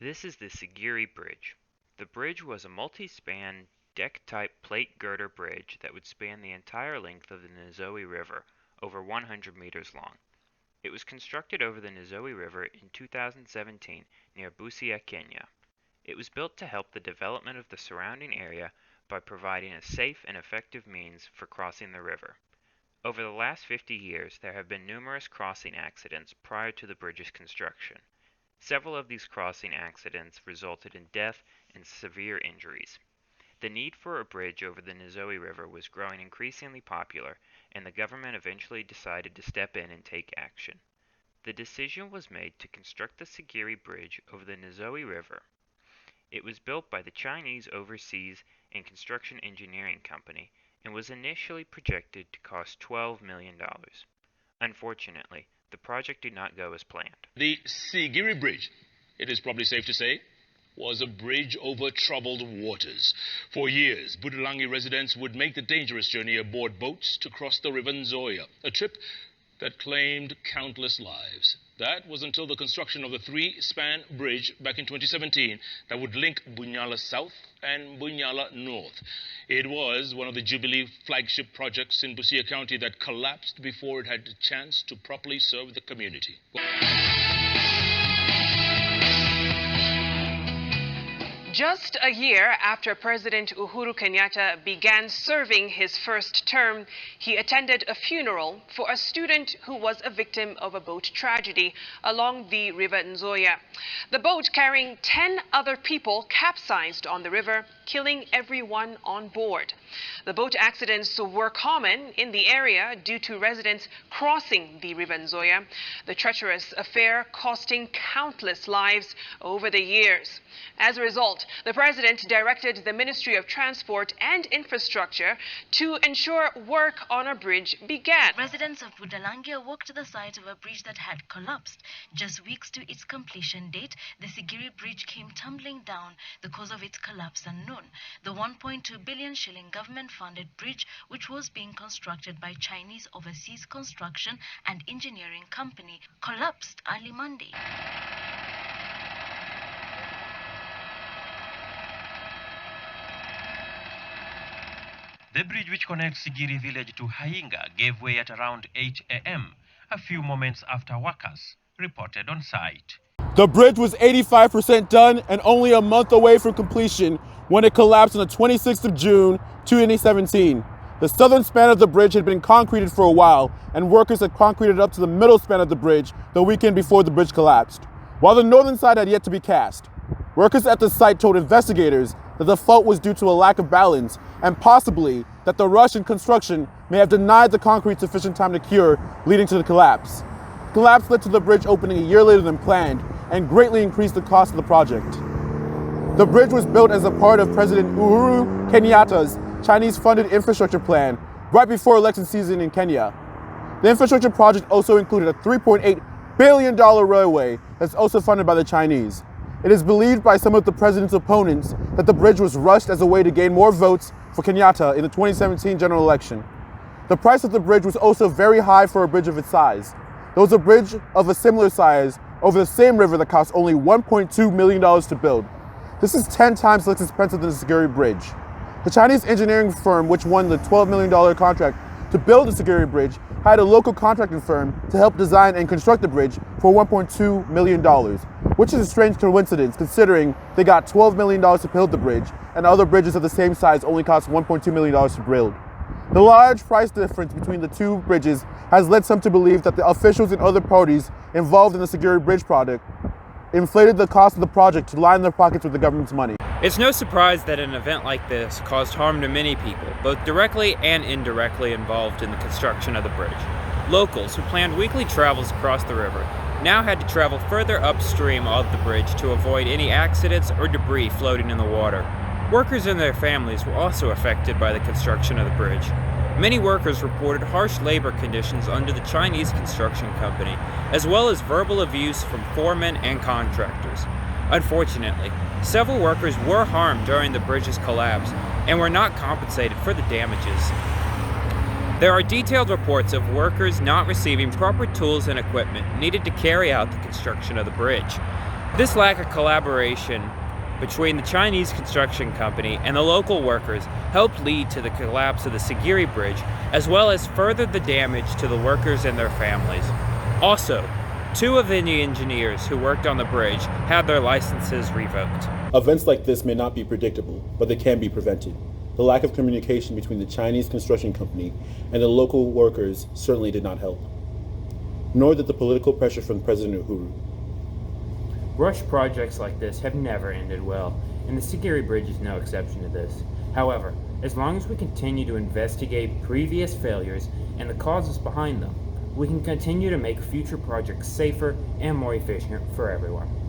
This is the Sigiri Bridge. The bridge was a multi-span, deck-type plate girder bridge that would span the entire length of the Nzoia River, over 100 meters long. It was constructed over the Nzoia River in 2017 near Busia, Kenya. It was built to help the development of the surrounding area by providing a safe and effective means for crossing the river. Over the last 50 years, there have been numerous crossing accidents prior to the bridge's construction. Several of these crossing accidents resulted in death and severe injuries. The need for a bridge over the Nzoia River was growing increasingly popular, and the government eventually decided to step in and take action. The decision was made to construct the Sigiri Bridge over the Nzoia River. It was built by the Chinese Overseas and Construction Engineering Company and was initially projected to cost $12 million. Unfortunately, the project did not go as planned. The Sigiri Bridge, it is probably safe to say, was a bridge over troubled waters. For years, Budalangi residents would make the dangerous journey aboard boats to cross the river Nzoia, a trip that claimed countless lives. That was until the construction of the three-span bridge back in 2017 that would link Bunyala South and Bunyala North. It was one of the Jubilee flagship projects in Busia County that collapsed before it had a chance to properly serve the community. Just a year after President Uhuru Kenyatta began serving his first term, he attended a funeral for a student who was a victim of a boat tragedy along the River Nzoia. The boat carrying 10 other people capsized on the river, killing everyone on board. The boat accidents were common in the area due to residents crossing the River Nzoia, the treacherous affair costing countless lives over the years. As a result, the president directed the Ministry of Transport and Infrastructure to ensure work on a bridge began. Residents of Budalangi walked to the site of a bridge that had collapsed. Just weeks to its completion date, the Sigiri Bridge came tumbling down. The cause of its collapse unknown. The 1.2 billion shilling government-funded bridge, which was being constructed by Chinese Overseas Construction and Engineering Company, collapsed early Monday. The bridge which connects Sigiri village to Hainga gave way at around 8 a.m., a few moments after workers reported on site. The bridge was 85% done and only a month away from completion when it collapsed on the 26th of June, 2017. The southern span of the bridge had been concreted for a while, and workers had concreted up to the middle span of the bridge the weekend before the bridge collapsed, while the northern side had yet to be cast. Workers at the site told investigators that the fault was due to a lack of balance and possibly that the rush in construction may have denied the concrete sufficient time to cure, leading to the collapse. The collapse led to the bridge opening a year later than planned and greatly increased the cost of the project. The bridge was built as a part of President Uhuru Kenyatta's Chinese-funded infrastructure plan right before election season in Kenya. The infrastructure project also included a $3.8 billion railway that's also funded by the Chinese. It is believed by some of the president's opponents that the bridge was rushed as a way to gain more votes for Kenyatta in the 2017 general election. The price of the bridge was also very high for a bridge of its size. There was a bridge of a similar size over the same river that cost only $1.2 million to build. This is 10 times less expensive than the Sigiri Bridge. The Chinese engineering firm, which won the $12 million contract to build the Sigiri Bridge, hired a local contracting firm to help design and construct the bridge for $1.2 million, which is a strange coincidence considering they got $12 million to build the bridge and other bridges of the same size only cost $1.2 million to build. The large price difference between the two bridges has led some to believe that the officials and other parties involved in the Sigiri Bridge project inflated the cost of the project to line their pockets with the government's money. It's no surprise that an event like this caused harm to many people, both directly and indirectly involved in the construction of the bridge. Locals who planned weekly travels across the river now had to travel further upstream of the bridge to avoid any accidents or debris floating in the water. Workers and their families were also affected by the construction of the bridge. Many workers reported harsh labor conditions under the Chinese construction company, as well as verbal abuse from foremen and contractors. Unfortunately, several workers were harmed during the bridge's collapse and were not compensated for the damages. There are detailed reports of workers not receiving proper tools and equipment needed to carry out the construction of the bridge. This lack of collaboration between the Chinese construction company and the local workers helped lead to the collapse of the Sigiri Bridge, as well as further the damage to the workers and their families. Also, 2 of the engineers who worked on the bridge had their licenses revoked. Events like this may not be predictable, but they can be prevented. The lack of communication between the Chinese construction company and the local workers certainly did not help. Nor did the political pressure from President Uhuru. Rush projects like this have never ended well, and the Sigiri Bridge is no exception to this. However, as long as we continue to investigate previous failures and the causes behind them, we can continue to make future projects safer and more efficient for everyone.